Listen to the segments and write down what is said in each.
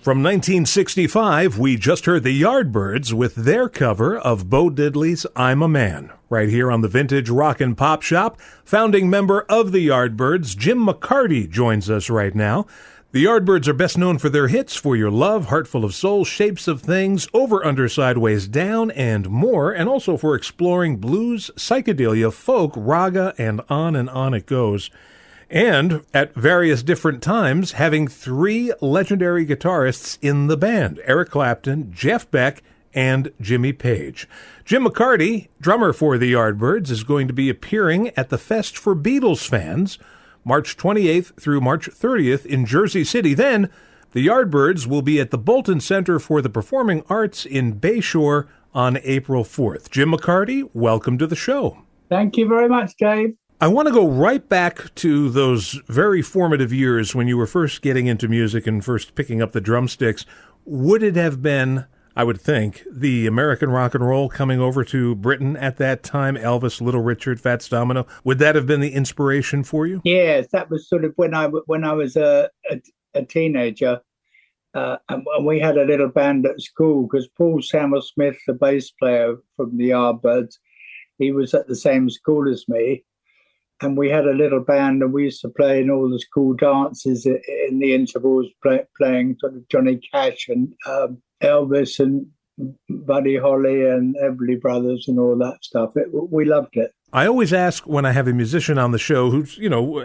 From 1965, we just heard the Yardbirds with their cover of Bo Diddley's I'm a Man, right here on the Vintage Rock and Pop Shop. Founding member of the Yardbirds, Jim McCarty, joins us right now. The Yardbirds are best known for their hits For Your Love, Heartful of Soul, Shapes of Things, Over, Under, Sideways, Down, and more, and also for exploring blues, psychedelia, folk, raga, and on it goes. And at various different times, having three legendary guitarists in the band, Eric Clapton, Jeff Beck, and Jimmy Page. Jim McCarty, drummer for the Yardbirds, is going to be appearing at the Fest for Beatles fans, March 28th through March 30th in Jersey City. Then, the Yardbirds will be at the Bolton Center for the Performing Arts in Bayshore on April 4th. Jim McCarty, welcome to the show. Thank you very much, Dave. I want to go right back to those very formative years when you were first getting into music and first picking up the drumsticks. Would it have been, I would think, the American rock and roll coming over to Britain at that time, Elvis, Little Richard, Fats Domino? Would that have been the inspiration for you? Yes, that was sort of when I was a teenager, and we had a little band at school because Paul Samuel-Smith, the bass player from the Yardbirds, he was at the same school as me. And we had a little band, and we used to play in all the school dances in the intervals, playing sort of Johnny Cash and Elvis and Buddy Holly and Everly Brothers and all that stuff. We loved it. I always ask when I have a musician on the show who's,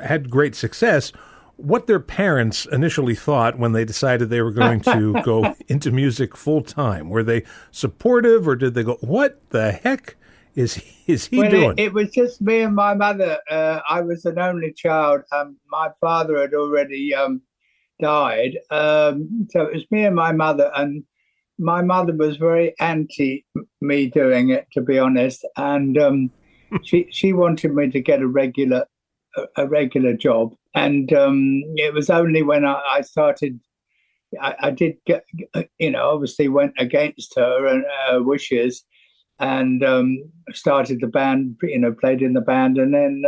had great success, what their parents initially thought when they decided they were going to go into music full time. Were they supportive, or did they go, what the heck is he doing? It was just me and my mother. I was an only child. My father had already died. So it was me and my mother. And my mother was very anti me doing it, to be honest. And she wanted me to get a regular job. And it was only when I started, I did get, obviously went against her and her wishes. And started the band, played in the band. And then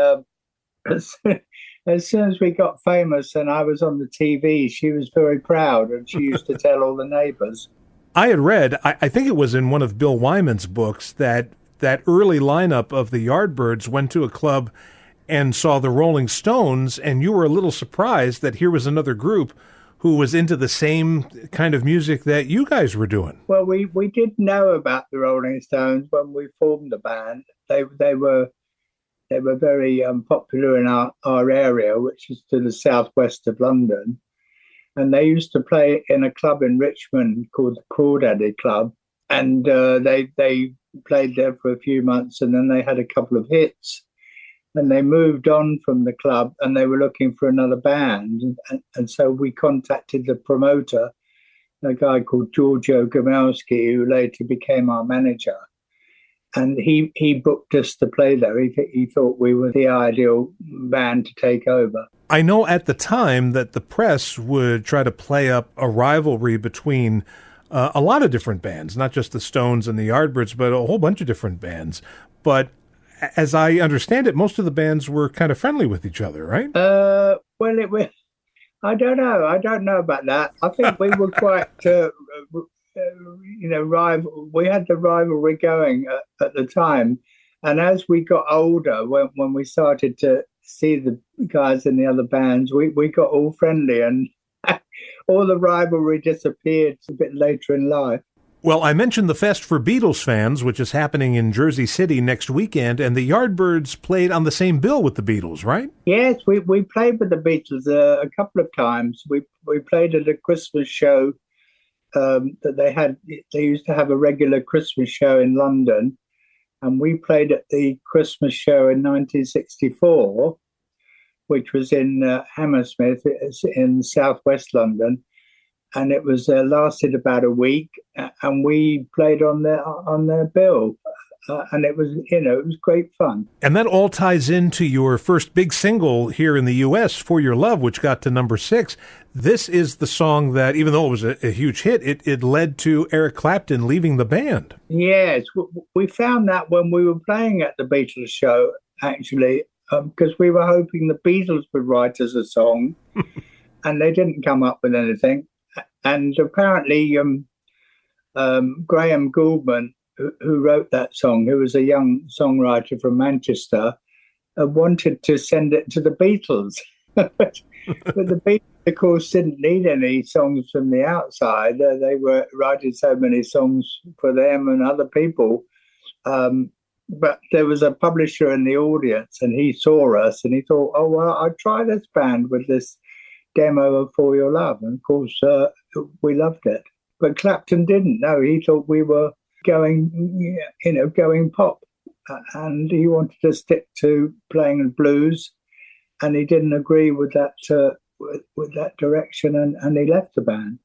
as soon as we got famous and I was on the TV, she was very proud, and she used to tell all the neighbors. I had read, I think it was in one of Bill Wyman's books, that early lineup of the Yardbirds went to a club and saw the Rolling Stones, and you were a little surprised that here was another group who was into the same kind of music that you guys were doing. Well, we did know about the Rolling Stones when we formed the band. They were very popular in our area, which is to the southwest of London. And they used to play in a club in Richmond called the Crawdaddy Club. And they played there for a few months, and then they had a couple of hits. And they moved on from the club, and they were looking for another band. And so we contacted the promoter, a guy called Giorgio Gamelski, who later became our manager. And he booked us to play there. He thought we were the ideal band to take over. I know at the time that the press would try to play up a rivalry between a lot of different bands, not just the Stones and the Yardbirds, but a whole bunch of different bands. But as I understand it, most of the bands were kind of friendly with each other, right? Well, I don't know. I don't know about that. I think we were quite, rival. We had the rivalry going at the time. And as we got older, when we started to see the guys in the other bands, we got all friendly, and all the rivalry disappeared a bit later in life. Well, I mentioned the Fest for Beatles fans, which is happening in Jersey City next weekend, and the Yardbirds played on the same bill with the Beatles, right? Yes, we played with the Beatles a couple of times. We played at a Christmas show that they had. They used to have a regular Christmas show in London, and we played at the Christmas show in 1964, which was in Hammersmith in southwest London. And it was lasted about a week, and we played on their bill, and it was great fun. And that all ties into your first big single here in the U.S., "For Your Love," which got to number 6. This is the song that, even though it was a huge hit, it led to Eric Clapton leaving the band. Yes, we found that when we were playing at the Beatles show, actually, because we were hoping the Beatles would write us a song, and they didn't come up with anything. And apparently, Graham Gouldman, who wrote that song, who was a young songwriter from Manchester, wanted to send it to the Beatles. But the Beatles, of course, didn't need any songs from the outside. They were writing so many songs for them and other people. But there was a publisher in the audience, and he saw us, and he thought, oh, well, I'll try this band with this demo of For Your Love. And, of course, we loved it. But Clapton didn't. No, he thought we were going pop. And he wanted to stick to playing blues, and he didn't agree with that with that direction, and he left the band.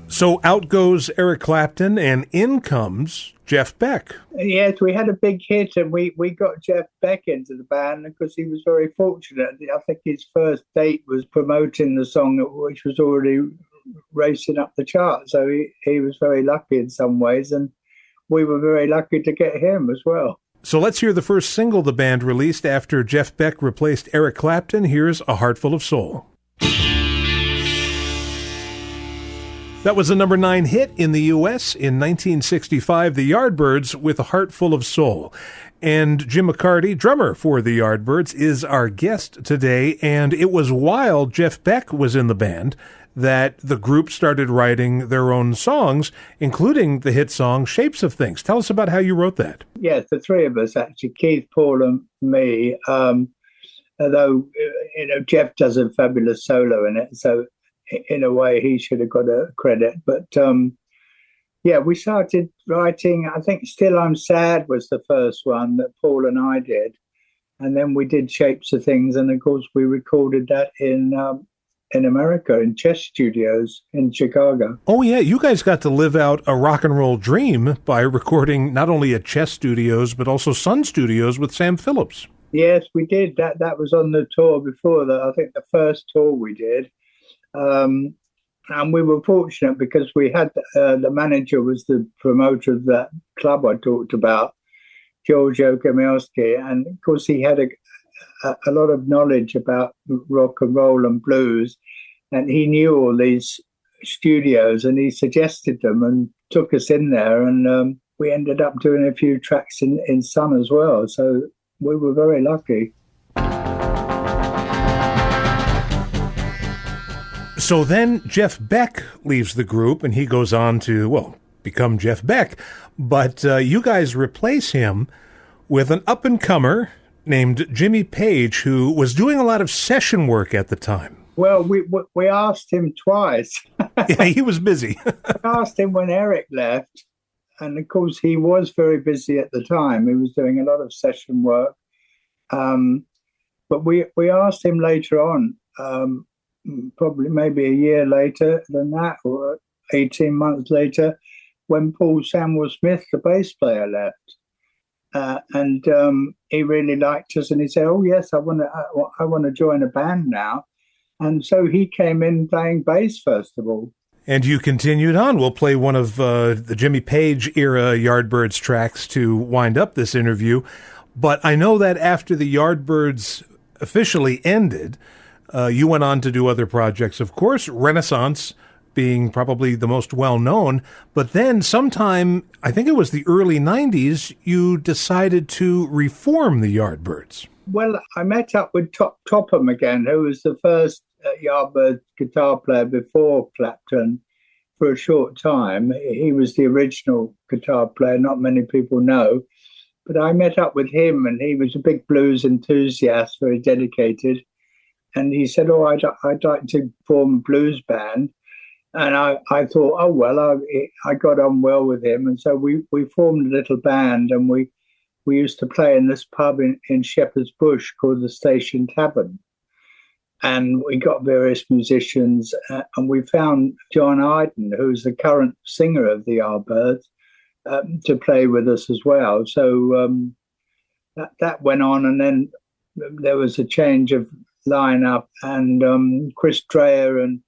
So out goes Eric Clapton, and in comes Jeff Beck. Yes, we had a big hit, and we got Jeff Beck into the band because he was very fortunate. I think his first date was promoting the song, which was already racing up the chart. So he was very lucky in some ways, and we were very lucky to get him as well. So let's hear the first single the band released after Jeff Beck replaced Eric Clapton. Here's A Heart Full of Soul. That was a number 9 hit in the U.S. in 1965, The Yardbirds with A Heart Full of Soul. And Jim McCarty, drummer for The Yardbirds, is our guest today. And it was while Jeff Beck was in the band that the group started writing their own songs, including the hit song Shapes of Things. Tell us about how you wrote that. Yes, the three of us, actually, Keith, Paul and me, although Jeff does a fabulous solo in it, so in a way he should have got a credit. But we started writing, I think Still I'm Sad was the first one that Paul and I did. And then we did Shapes of Things, and of course we recorded that in America, in Chess Studios in Chicago. Oh, yeah. You guys got to live out a rock and roll dream by recording not only at Chess Studios, but also Sun Studios with Sam Phillips. Yes, we did. That was on the tour before that. I think the first tour we did. And we were fortunate because we had the manager was the promoter of that club I talked about, Giorgio Gomelsky. And of course, he had a lot of knowledge about rock and roll and blues, and he knew all these studios, and he suggested them and took us in there, and we ended up doing a few tracks in Sun as well, so we were very lucky. So then Jeff Beck leaves the group, and he goes on to, become Jeff Beck, but you guys replace him with an up-and-comer named Jimmy Page, who was doing a lot of session work at the time. Well, we asked him twice. Yeah, he was busy. We asked him when Eric left, and of course he was very busy at the time. He was doing a lot of session work. But we asked him later on, probably maybe a year later than that, or 18 months later, when Paul Samuel Smith, the bass player, left. And he really liked us, and he said, "Oh yes, I want to join a band now." And so he came in playing bass first of all. And you continued on. We'll play one of the Jimmy Page era Yardbirds tracks to wind up this interview. But I know that after the Yardbirds officially ended, you went on to do other projects, of course, Renaissance being probably the most well-known. But then sometime, I think it was the early 90s, you decided to reform the Yardbirds. Well, I met up with Topham again, who was the first Yardbird guitar player before Clapton for a short time. He was the original guitar player, not many people know. But I met up with him, and he was a big blues enthusiast, very dedicated. And he said, "Oh, I'd like to form a blues band." And I thought, oh, well, I got on well with him. And so we formed a little band, and we used to play in this pub in Shepherd's Bush called the Station Tavern. And we got various musicians, and we found John Iden, who's the current singer of the Yardbirds, to play with us as well. So that went on, and then there was a change of lineup, and Chris Dreyer and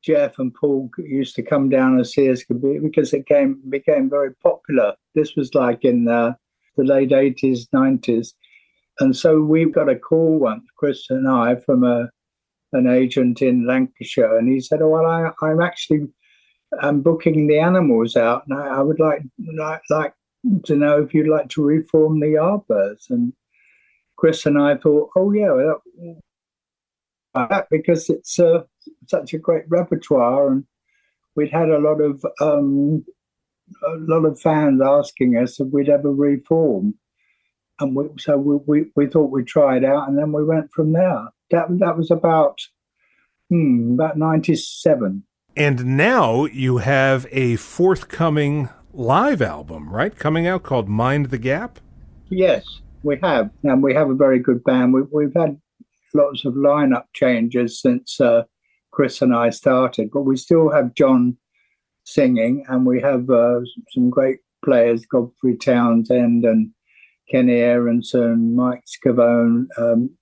Jeff and Paul used to come down and see us because it became very popular. This was like in the late 80s, 90s. And so we got a call once, Chris and I, from an agent in Lancashire, and he said, "Oh, well, I'm booking the animals out, and I would like to know if you'd like to reform the Yardbirds." And Chris and I thought, "Oh yeah, because it's such a great repertoire, and we'd had a lot of fans asking us if we'd ever reform, and we thought we'd try it out, and then we went from there." That was about 97. And now you have a forthcoming live album, right, coming out called Mind the Gap? Yes, we have. And we have a very good band. We've had lots of lineup changes since Chris and I started, but we still have John singing, and we have some great players, Godfrey Townsend and Kenny Aronson, Mike Scavone.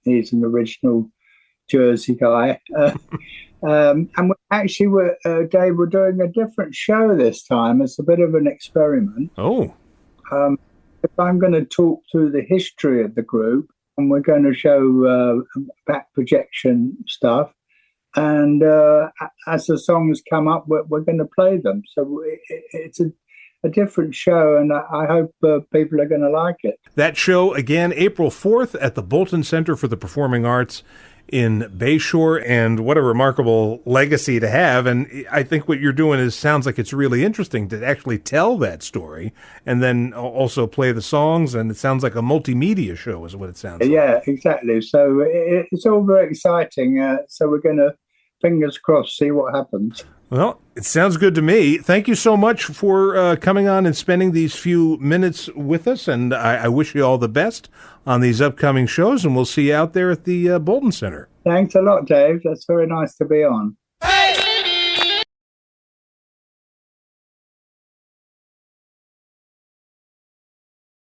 He's an original Jersey guy. And we actually Dave, we're doing a different show this time. It's a bit of an experiment. Oh. I'm going to talk through the history of the group, and we're going to show back projection stuff. And as the songs come up, we're going to play them. So it's a different show, and I hope people are going to like it. That show, again, April 4th at the Bolton Center for the Performing Arts in Bayshore, and what a remarkable legacy to have. And I think what you're doing sounds like it's really interesting to actually tell that story and then also play the songs, and it sounds like a multimedia show is what it sounds like. Yeah, exactly. So it's all very exciting. So we're going to, fingers crossed, see what happens. Well, it sounds good to me. Thank you so much for coming on and spending these few minutes with us, and I wish you all the best on these upcoming shows, and we'll see you out there at the Bolton Center. Thanks a lot, Dave. That's very nice to be on. Hey!